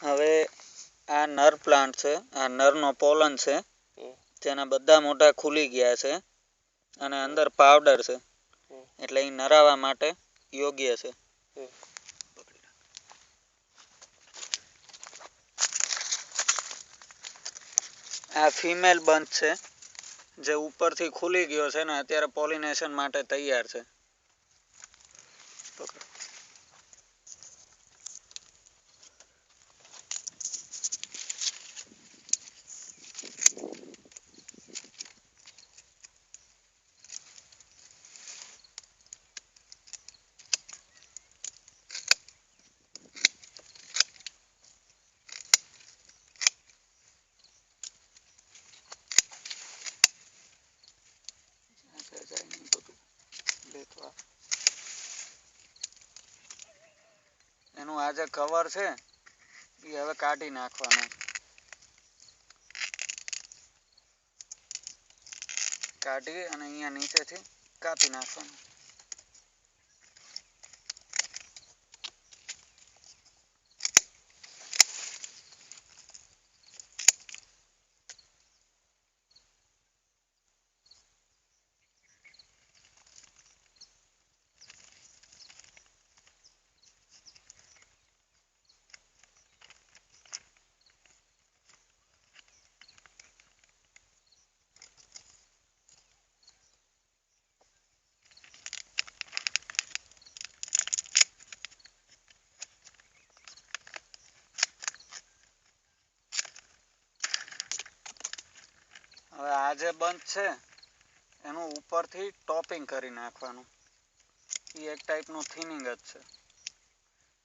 હવે આ નર પ્લાન્ટ છે, આ નરનો પોલન છે, તેના બધા મોઢા ખુલી ગયા છે અને અંદર પાવડર છે, એટલે એ નરાવા માટે યોગ્ય છે. આ ફિમેલ બંચ છે જે ઉપરથી ખુલી ગયો છે ને અત્યારે પોલિનેશન માટે તૈયાર છે. એનું આ જે કવર છે એ હવે કાઢી નાખવાનું. કાઢી અને અહીંયા નીચેથી કાપી નાખવાનું. હવે આ જે બંચ છે એનું ઉપરથી ટોપિંગ કરી નાખવાનું. એ એક ટાઈપનું થિનિંગ જ છે.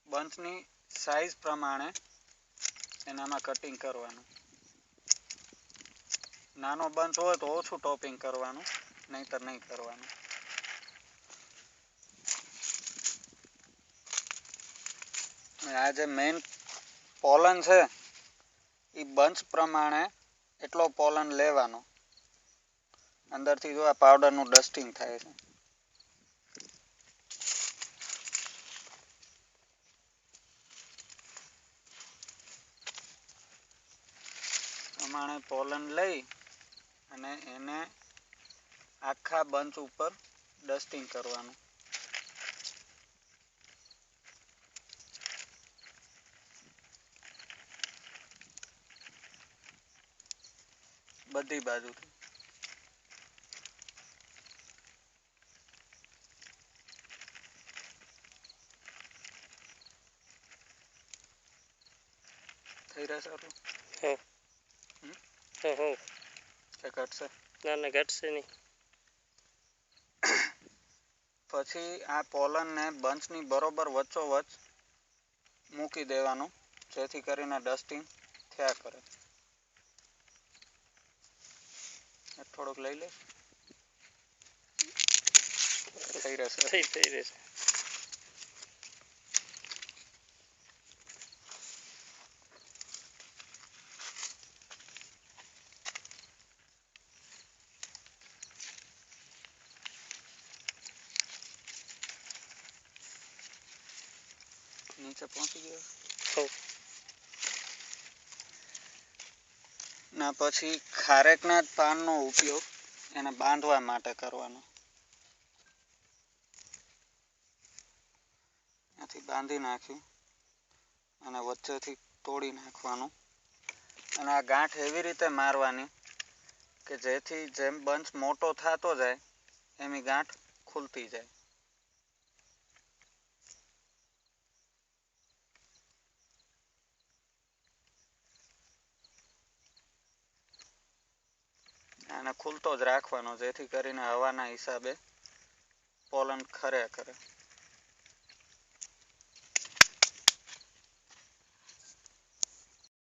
બંચની સાઈઝ પ્રમાણે એનામાં કટિંગ કરવાનું. નાનો બંચ હોય તો ઓછું ટોપિંગ કરવાનું, નહીંતર નહીં કરવાનું. આ જે મેઇન પોલન છે એ બંચ પ્રમાણે એટલો પોલન લેવાનો. અંદરથી જો આ પાવડરનું ડસ્ટિંગ થાય છે. પ્રમાણે પોલન લઈ અને એને આખા બંચ ઉપર ડસ્ટિંગ કરવાનું. બધી બાજુથી. થઈ રહેશે આટલું? કે ઘટશે? ના ઘટશે નહીં. પછી આ પોલનને બંચની બરોબર વચ્ચોવચ મૂકી દેવાનું, જેથી કરીને ડસ્ટિંગ થયા કરે. થોડુંક લઈ લે. થઈ રહેશે. થઈ રહેશે. નીચે પહોંચી ગયો. ના પછી ખારેકના પાનનો ઉપયોગ એને બાંધવા માટે કરવાનો. ત્યાંથી બાંધી નાખી અને વચ્ચેથી તોડી નાખવાનું. અને આ ગાંઠ એવી રીતે મારવાની કે જેથી જેમ બંચ મોટો થતો જાય એમ એ ગાંઠ ખુલતી જાય. આને ખુલતો જ રાખવાનો, જેથી કરીને હવાના હિસાબે પોલન ખરે કરે.